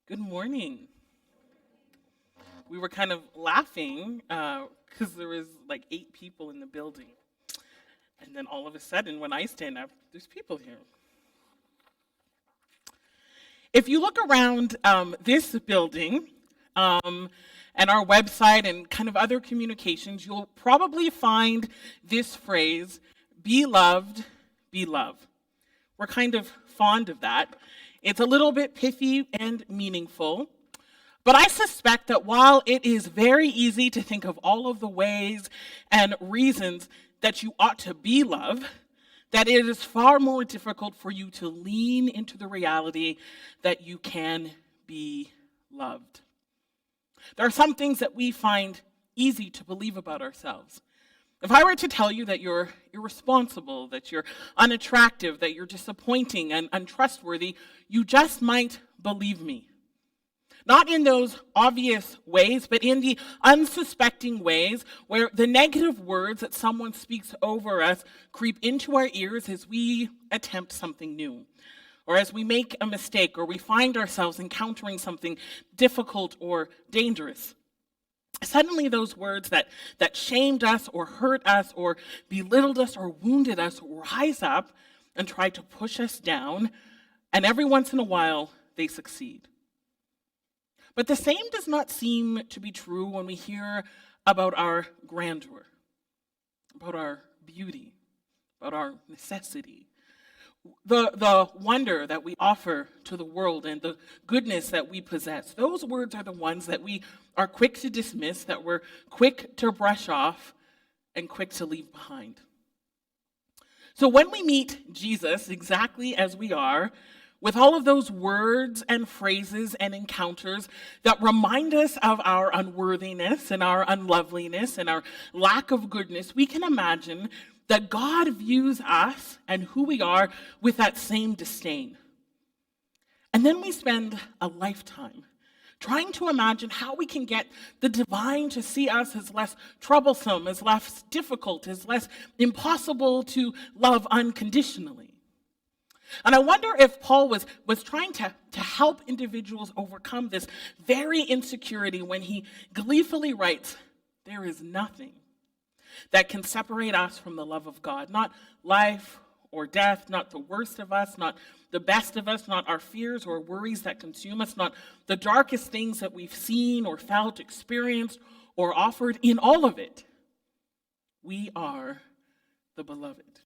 Good morning. We were kind of laughing because there was like 8 people in the building. And then all of a sudden, when I stand up, there's people here. If you look around this building and our website and kind of other communications, you'll probably find this phrase, be loved, be loved. We're kind of fond of that. It's a little bit pithy and meaningful. But I suspect that while it is very easy to think of all of the ways and reasons that you ought to be loved, that it is far more difficult for you to lean into the reality that you can be loved. There are some things that we find easy to believe about ourselves. If I were to tell you that you're irresponsible, that you're unattractive, that you're disappointing and untrustworthy, you just might believe me. Not in those obvious ways, but in the unsuspecting ways where the negative words that someone speaks over us creep into our ears as we attempt something new, or as we make a mistake, or we find ourselves encountering something difficult or dangerous. Suddenly those words that shamed us or hurt us or belittled us or wounded us rise up and try to push us down, and every once in a while they succeed. But the same does not seem to be true when we hear about our grandeur, about our beauty, about our necessity, the wonder that we offer to the world and the goodness that we possess. Those words are the ones that we are quick to dismiss, that we're quick to brush off, and quick to leave behind. So when we meet Jesus exactly as we are, with all of those words and phrases and encounters that remind us of our unworthiness and our unloveliness and our lack of goodness, we can imagine that God views us and who we are with that same disdain. And then we spend a lifetime trying to imagine how we can get the divine to see us as less troublesome, as less difficult, as less impossible to love unconditionally. And I wonder if Paul was trying to help individuals overcome this very insecurity when he gleefully writes, "There is nothing that can separate us from the love of God. Not life or death, not the worst of us, not the best of us, not our fears or worries that consume us, not the darkest things that we've seen or felt, experienced, or offered. In all of it, we are the beloved."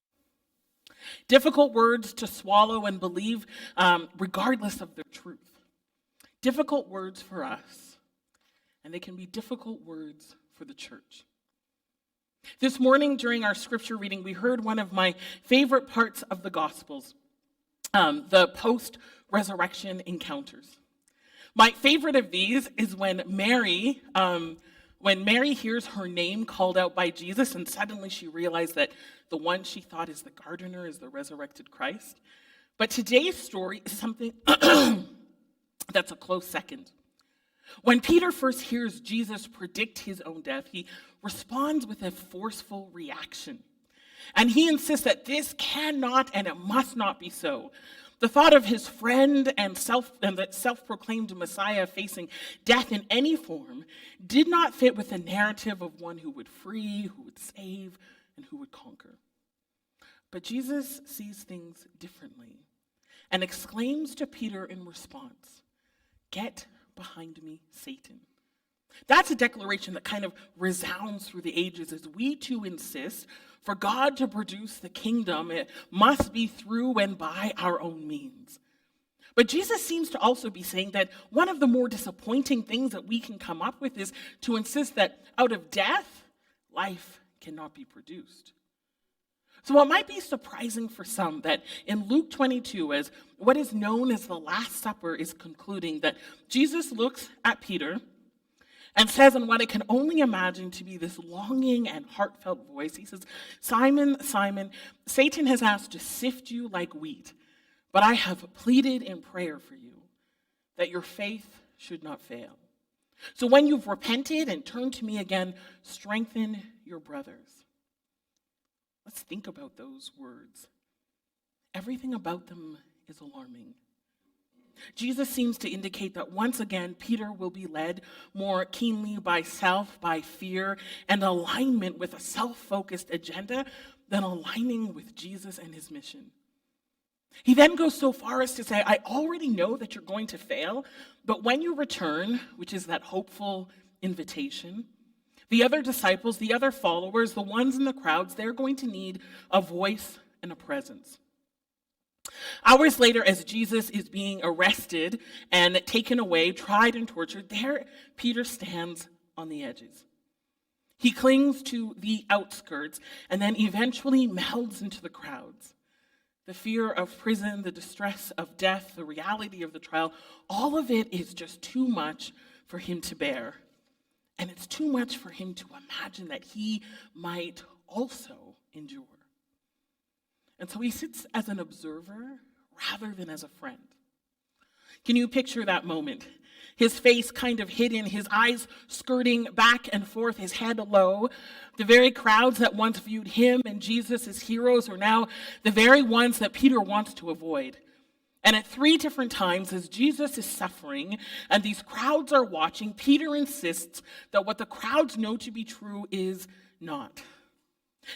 Difficult words to swallow and believe, regardless of their truth. Difficult words for us, and they can be difficult words for the church. This morning during our scripture reading, we heard one of my favorite parts of the Gospels, the post-resurrection encounters. My favorite of these is when Mary hears her name called out by Jesus, and suddenly she realized that the one she thought is the gardener is the resurrected Christ. But today's story is something that's a close second. When Peter first hears Jesus predict his own death, he responds with a forceful reaction. And he insists that this cannot and it must not be so. The thought of his friend and the self-proclaimed Messiah facing death in any form did not fit with the narrative of one who would free, who would save, and who would conquer. But Jesus sees things differently and exclaims to Peter in response, "Get behind me, Satan." That's a declaration that kind of resounds through the ages as we too insist for God to produce the kingdom, it must be through and by our own means. But Jesus seems to also be saying that one of the more disappointing things that we can come up with is to insist that out of death, life cannot be produced. So it might be surprising for some that in Luke 22, as what is known as the Last Supper is concluding, that Jesus looks at Peter and says in what I can only imagine to be this longing and heartfelt voice, he says, "Simon, Simon, Satan has asked to sift you like wheat, but I have pleaded in prayer for you that your faith should not fail. So when you've repented and turned to me again, strengthen your brothers." Let's think about those words. Everything about them is alarming. Jesus seems to indicate that once again, Peter will be led more keenly by self, by fear, and alignment with a self-focused agenda than aligning with Jesus and his mission. He then goes so far as to say, I already know that you're going to fail, but when you return, which is that hopeful invitation, the other disciples, the other followers, the ones in the crowds, they're going to need a voice and a presence. Hours later, as Jesus is being arrested and taken away, tried and tortured, there Peter stands on the edges. He clings to the outskirts and then eventually melds into the crowds. The fear of prison, the distress of death, the reality of the trial, all of it is just too much for him to bear. And it's too much for him to imagine that he might also endure. And so he sits as an observer rather than as a friend. Can you picture that moment? His face kind of hidden, his eyes skirting back and forth, his head low. The very crowds that once viewed him and Jesus as heroes are now the very ones that Peter wants to avoid. And at 3 different times, as Jesus is suffering and these crowds are watching, Peter insists that what the crowds know to be true is not.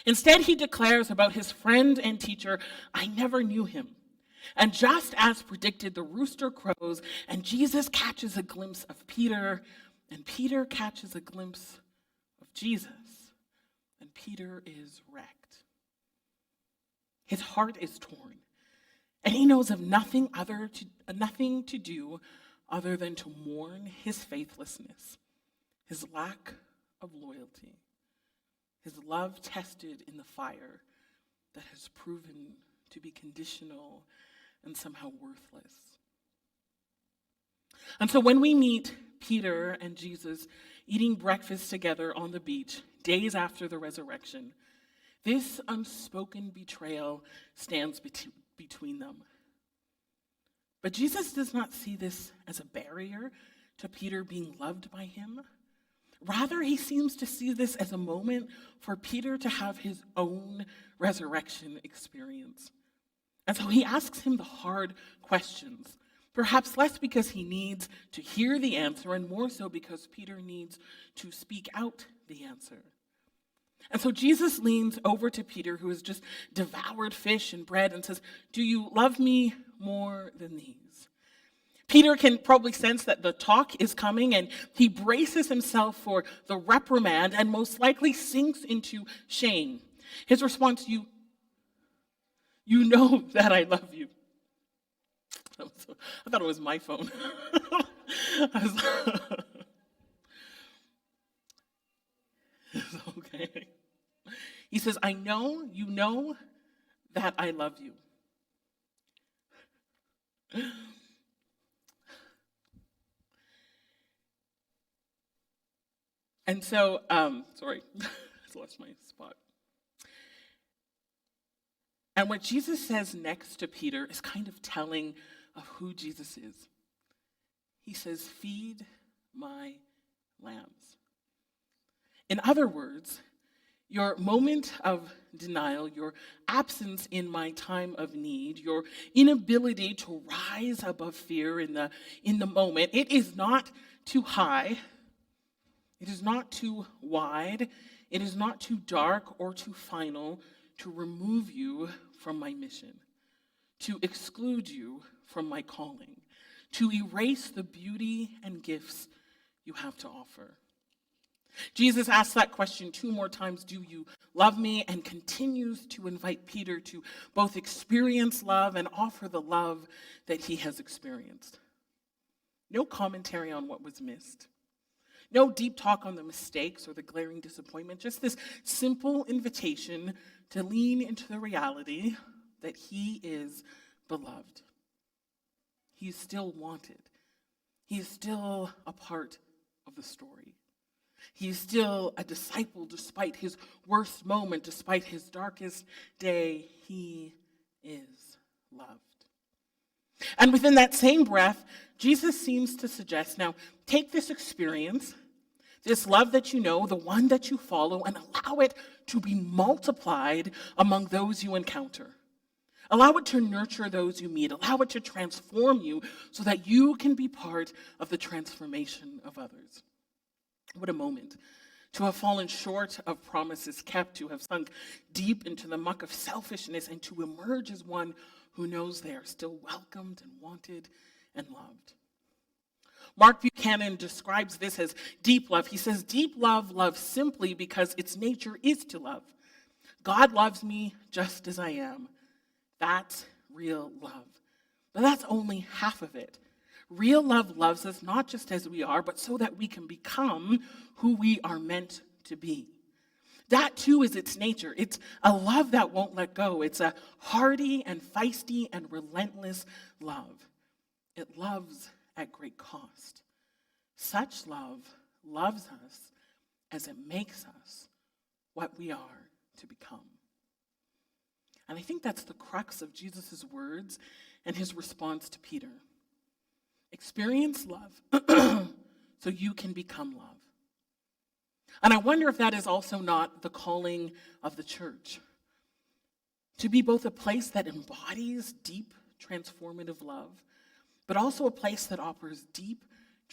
Instead, he declares about his friend and teacher, I never knew him. And just as predicted, the rooster crows, and Jesus catches a glimpse of Peter, and Peter catches a glimpse of Jesus, and Peter is wrecked. His heart is torn, and he knows of nothing to do other than to mourn his faithlessness, his lack of loyalty, his love tested in the fire that has proven to be conditional and somehow worthless. And so when we meet Peter and Jesus eating breakfast together on the beach, days after the resurrection, this unspoken betrayal stands between them. But Jesus does not see this as a barrier to Peter being loved by him. Rather, he seems to see this as a moment for Peter to have his own resurrection experience. And so he asks him the hard questions, perhaps less because he needs to hear the answer and more so because Peter needs to speak out the answer. And so Jesus leans over to Peter, who has just devoured fish and bread, and says, do you love me more than these? Peter can probably sense that the talk is coming, and he braces himself for the reprimand and most likely sinks into shame. His response, you know that I love you. I thought it was my phone. It's okay. He says, I know you know that I love you. And so, sorry, I lost my spot. And what Jesus says next to Peter is kind of telling of who Jesus is. He says, feed my lambs. In other words, your moment of denial, your absence in my time of need, your inability to rise above fear in the moment, it is not too high, it is not too wide, it is not too dark or too final to remove you from my mission, to exclude you from my calling, to erase the beauty and gifts you have to offer. Jesus asks that question 2 more times, do you love me? And continues to invite Peter to both experience love and offer the love that he has experienced. No commentary on what was missed. No deep talk on the mistakes or the glaring disappointment, just this simple invitation to lean into the reality that he is beloved. He is still wanted. He is still a part of the story. He is still a disciple despite his worst moment, despite his darkest day. He is loved. And within that same breath, Jesus seems to suggest, now take this experience, this love that you know, the one that you follow, and allow it to be multiplied among those you encounter. Allow it to nurture those you meet. Allow it to transform you so that you can be part of the transformation of others. What a moment to have fallen short of promises kept, to have sunk deep into the muck of selfishness, and to emerge as one who knows they are still welcomed and wanted and loved. Mark Buchanan describes this as deep love. He says, deep love loves simply because its nature is to love. God loves me just as I am. That's real love. But that's only half of it. Real love loves us not just as we are, but so that we can become who we are meant to be. That too is its nature. It's a love that won't let go. It's a hardy and feisty and relentless love. It loves at great cost. Such love loves us as it makes us what we are to become. And I think that's the crux of Jesus' words and his response to Peter. Experience love so you can become love. And I wonder if that is also not the calling of the church. To be both a place that embodies deep, transformative love, but also a place that offers deep,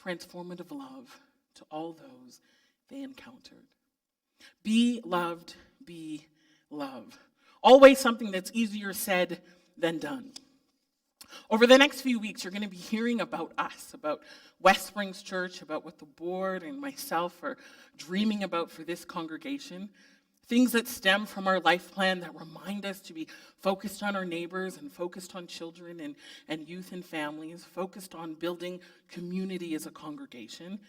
transformative love to all those they encountered. Be loved, be love. Always something that's easier said than done. Over the next few weeks, you're going to be hearing about us, about West Springs Church, about what the board and myself are dreaming about for this congregation. Things that stem from our life plan that remind us to be focused on our neighbors and focused on children and youth and families, focused on building community as a congregation.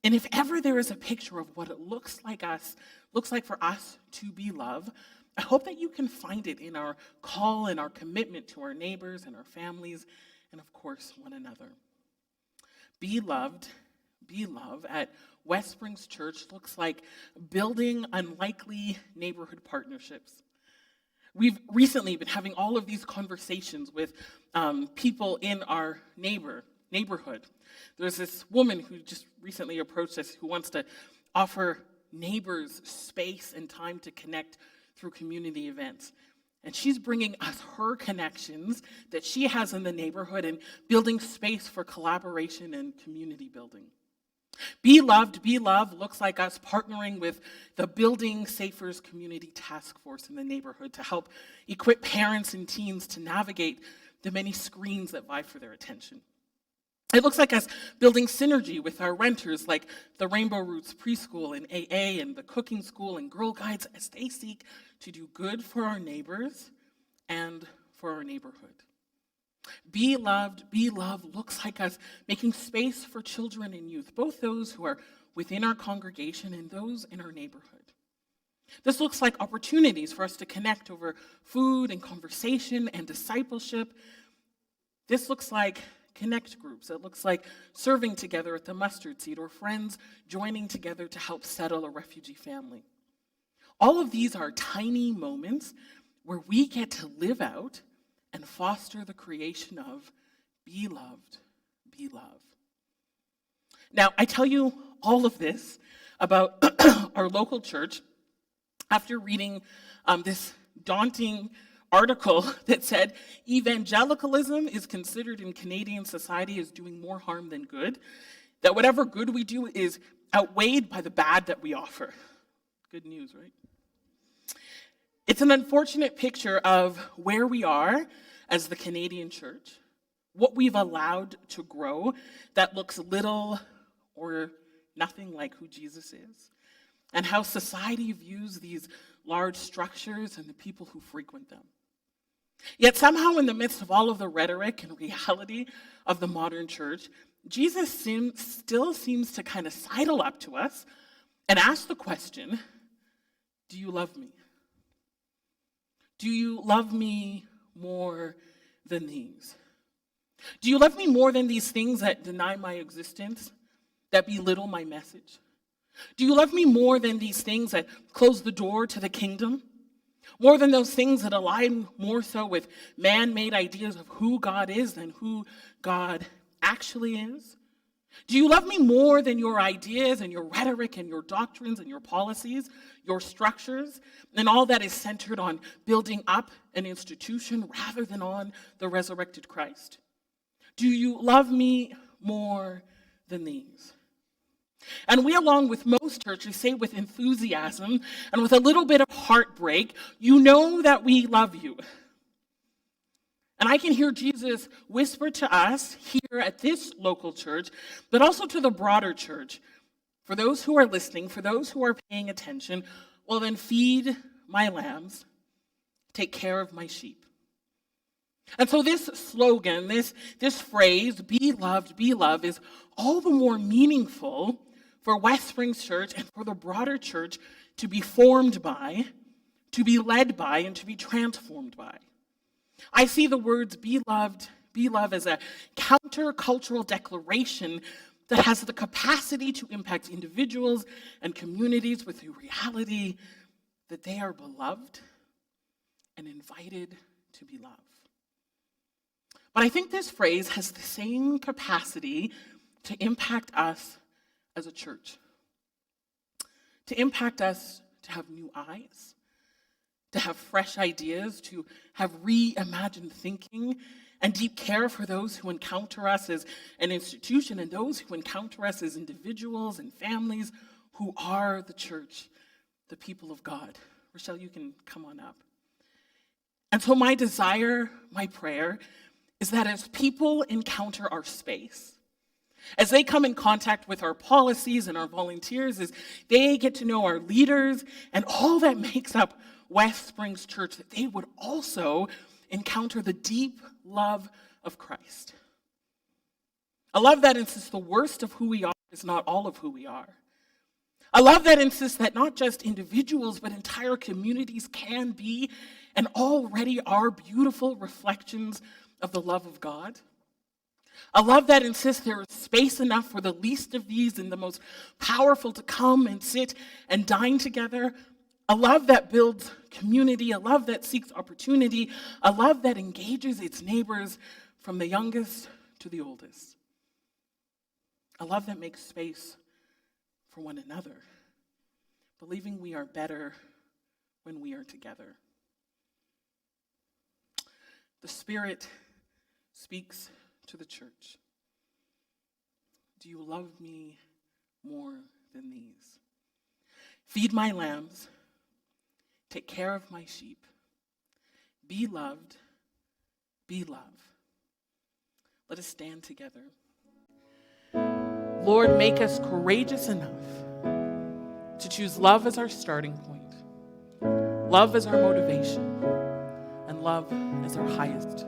And if ever there is a picture of what it looks like for us to be love, I hope that you can find it in our call and our commitment to our neighbors and our families, and of course, one another. Be loved, be love at West Springs Church looks like building unlikely neighborhood partnerships. We've recently been having all of these conversations with people in our neighborhood. There's this woman who just recently approached us who wants to offer neighbors space and time to connect through community events. And she's bringing us her connections that she has in the neighborhood and building space for collaboration and community building. Be loved, be love looks like us partnering with the Building Safer's Community Task Force in the neighborhood to help equip parents and teens to navigate the many screens that vie for their attention. It looks like us building synergy with our renters like the Rainbow Roots Preschool and AA and the Cooking School and Girl Guides as they seek to do good for our neighbors and for our neighborhood. Be loved, be love looks like us making space for children and youth, both those who are within our congregation and those in our neighborhood. This looks like opportunities for us to connect over food and conversation and discipleship. This looks like connect groups. It looks like serving together at the mustard seed or friends joining together to help settle a refugee family. All of these are tiny moments where we get to live out and foster the creation of be loved, be love. Now, I tell you all of this about our local church after reading this daunting article that said evangelicalism is considered in Canadian society as doing more harm than good, that whatever good we do is outweighed by the bad that we offer. Good news, right? It's an unfortunate picture of where we are as the Canadian church, what we've allowed to grow that looks little or nothing like who Jesus is, and how society views these large structures and the people who frequent them. Yet somehow in the midst of all of the rhetoric and reality of the modern church, Jesus still seems to kind of sidle up to us and ask the question, do you love me? Do you love me more than these? Do you love me more than these things that deny my existence, that belittle my message? Do you love me more than these things that close the door to the kingdom? More than those things that align more so with man-made ideas of who God is than who God actually is? Do you love me more than your ideas and your rhetoric and your doctrines and your policies, your structures, and all that is centered on building up an institution rather than on the resurrected Christ? Do you love me more than these? And we, along with most churches, say with enthusiasm and with a little bit of heartbreak, you know that we love you. And I can hear Jesus whisper to us here at this local church, but also to the broader church. For those who are listening, for those who are paying attention, well then feed my lambs, take care of my sheep. And so this slogan, this phrase, be loved, is all the more meaningful for West Springs Church and for the broader church to be formed by, to be led by, and to be transformed by. I see the words be loved as a counter-cultural declaration that has the capacity to impact individuals and communities with the reality that they are beloved and invited to be loved. But I think this phrase has the same capacity to impact us as a church, to impact us to have new eyes, to have fresh ideas, to have reimagined thinking and deep care for those who encounter us as an institution and those who encounter us as individuals and families who are the church, the people of God. Rochelle, you can come on up. And so my desire, my prayer, is that as people encounter our space, as they come in contact with our policies and our volunteers, as they get to know our leaders and all that makes up West Springs Church, that they would also encounter the deep love of Christ. A love that insists the worst of who we are is not all of who we are. A love that insists that not just individuals, but entire communities can be and already are beautiful reflections of the love of God. A love that insists there is space enough for the least of these and the most powerful to come and sit and dine together. A love that builds community, a love that seeks opportunity, a love that engages its neighbors from the youngest to the oldest. A love that makes space for one another, believing we are better when we are together. The Spirit speaks to the church. Do you love me more than these? Feed my lambs, take care of my sheep, be loved, be love. Let us stand together. Lord, make us courageous enough to choose love as our starting point, love as our motivation, and love as our highest